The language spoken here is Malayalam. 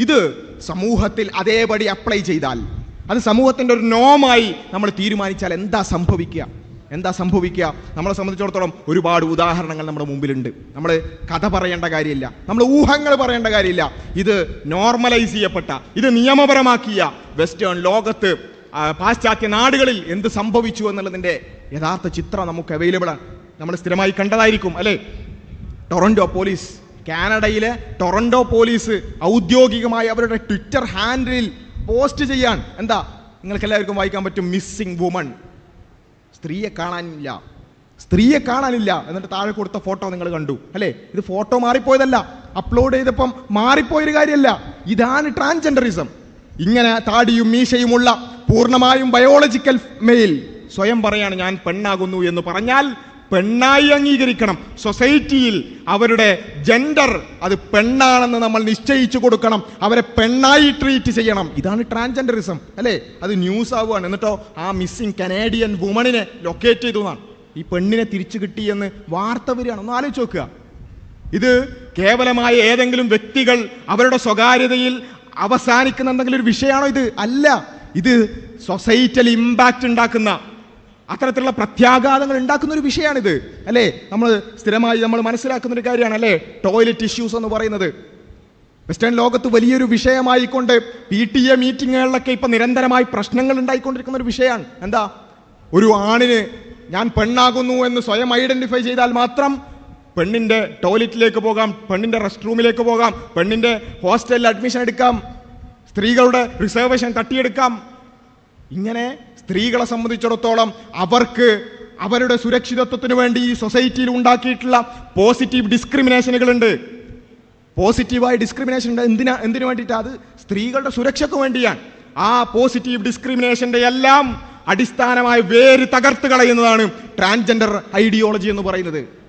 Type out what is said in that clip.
ഇത് സമൂഹത്തിൽ അതേപടി അപ്ലൈ ചെയ്താൽ, അത് സമൂഹത്തിൻ്റെ ഒരു നോമായി നമ്മൾ തീരുമാനിച്ചാൽ എന്താ സംഭവിക്കുക? നമ്മളെ സംബന്ധിച്ചിടത്തോളം ഒരുപാട് ഉദാഹരണങ്ങൾ നമ്മുടെ മുമ്പിലുണ്ട്. നമ്മൾ കഥ പറയേണ്ട കാര്യമില്ല, നമ്മൾ ഊഹങ്ങൾ പറയേണ്ട കാര്യമില്ല. ഇത് നോർമലൈസ് ചെയ്യപ്പെട്ട, ഇത് നിയമപരമാക്കിയ വെസ്റ്റേൺ ലോകത്ത്, പാശ്ചാത്യ നാടുകളിൽ എന്ത് സംഭവിച്ചു എന്നുള്ളതിൻ്റെ യഥാർത്ഥ ചിത്രം നമുക്ക് അവൈലബിൾ ആണ്. നമ്മൾ സ്ഥിരമായി കണ്ടതായിരിക്കും അല്ലേ? ടൊറന്റോ പോലീസ്, കാനഡയിലെ ടൊറന്റോ പോലീസ് ഔദ്യോഗികമായി അവരുടെ ട്വിറ്റർ ഹാൻഡിലിൽ പോസ്റ്റ് ചെയ്യാൻ, എന്താ നിങ്ങൾക്ക് എല്ലാവർക്കും വായിക്കാൻ പറ്റും, മിസ്സിംഗ് വുമൺ, സ്ത്രീയെ കാണാനില്ല എന്നിട്ട് താഴെ കൊടുത്ത ഫോട്ടോ നിങ്ങൾ കണ്ടു അല്ലേ? ഇത് ഫോട്ടോ മാറിപ്പോയതല്ല, അപ്ലോഡ് ചെയ്തപ്പം മാറിപ്പോയൊരു കാര്യമല്ല. ഇതാണ് ട്രാൻസ്ജെൻഡറിസം. ഇങ്ങനെ താടിയും മീശയുമുള്ള പൂർണ്ണമായും ബയോളജിക്കൽ മെയിൽ സ്വയം പറയാണ് ഞാൻ പെണ്ണാകുന്നു എന്ന് പറഞ്ഞാൽ പെണ്ണായി അംഗീകരിക്കണം. സൊസൈറ്റിയിൽ അവരുടെ ജെൻഡർ അത് പെണ്ണാണെന്ന് നമ്മൾ നിശ്ചയിച്ചു കൊടുക്കണം, അവരെ പെണ്ണായി ട്രീറ്റ് ചെയ്യണം. ഇതാണ് ട്രാൻസ്ജെൻഡറിസം അല്ലേ? അത് ന്യൂസ് ആവുകയാണ്. എന്നിട്ടോ ആ മിസ്സിംഗ് കനേഡിയൻ വുമണിനെ ലൊക്കേറ്റ് ചെയ്തു എന്നാണ്, ഈ പെണ്ണിനെ തിരിച്ചു കിട്ടിയെന്ന് വാർത്ത വരികയാണ്. ഒന്ന് ആലോചിച്ച് നോക്കുക. ഇത് കേവലമായ ഏതെങ്കിലും വ്യക്തികൾ അവരുടെ സ്വകാര്യതയിൽ അവസാനിക്കുന്ന എന്തെങ്കിലും ഒരു വിഷയമാണോ? ഇത് അല്ല. ഇത് സൊസൈറ്റിയിൽ ഇമ്പാക്റ്റ് ഉണ്ടാക്കുന്ന, അത്തരത്തിലുള്ള പ്രത്യാഘാതങ്ങൾ ഉണ്ടാക്കുന്ന ഒരു വിഷയമാണിത് അല്ലേ? നമ്മൾ സ്ഥിരമായി മനസ്സിലാക്കുന്ന ഒരു കാര്യമാണ് അല്ലേ ടോയ്ലറ്റ് ഇഷ്യൂസ് എന്ന് പറയുന്നത്. വെസ്റ്റേൺ ലോകത്ത് വലിയൊരു വിഷയമായിക്കൊണ്ട് PTA മീറ്റിങ്ങുകളിലൊക്കെ ഇപ്പം നിരന്തരമായി പ്രശ്നങ്ങൾ ഉണ്ടായിക്കൊണ്ടിരിക്കുന്ന ഒരു വിഷയമാണ്. എന്താ? ഒരു ആണിന് ഞാൻ പെണ്ണാകുന്നു എന്ന് സ്വയം ഐഡന്റിഫൈ ചെയ്താൽ മാത്രം പെണ്ണിൻ്റെ ടോയ്ലറ്റിലേക്ക് പോകാം, പെണ്ണിൻ്റെ റെസ്റ്റ് റൂമിലേക്ക് പോകാം, പെണ്ണിൻ്റെ ഹോസ്റ്റലിൽ അഡ്മിഷൻ എടുക്കാം, സ്ത്രീകളുടെ റിസർവേഷൻ തട്ടിയെടുക്കാം. ഇങ്ങനെ സ്ത്രീകളെ സംബന്ധിച്ചിടത്തോളം അവർക്ക് അവരുടെ സുരക്ഷിതത്വത്തിന് വേണ്ടി ഈ സൊസൈറ്റിയിൽ ഉണ്ടാക്കിയിട്ടുള്ള പോസിറ്റീവ് ഡിസ്ക്രിമിനേഷനുകളുണ്ട്. പോസിറ്റീവായ ഡിസ്ക്രിമിനേഷൻ ഉണ്ട്. എന്തിനു വേണ്ടിയിട്ടാണ്? അത് സ്ത്രീകളുടെ സുരക്ഷയ്ക്ക് വേണ്ടിയാണ്. ആ പോസിറ്റീവ് ഡിസ്ക്രിമിനേഷൻ്റെ എല്ലാം അടിസ്ഥാനമായ വേര് തകർത്ത് കളയുന്നതാണ് ട്രാൻസ്ജെൻഡർ ഐഡിയോളജി എന്ന് പറയുന്നത്.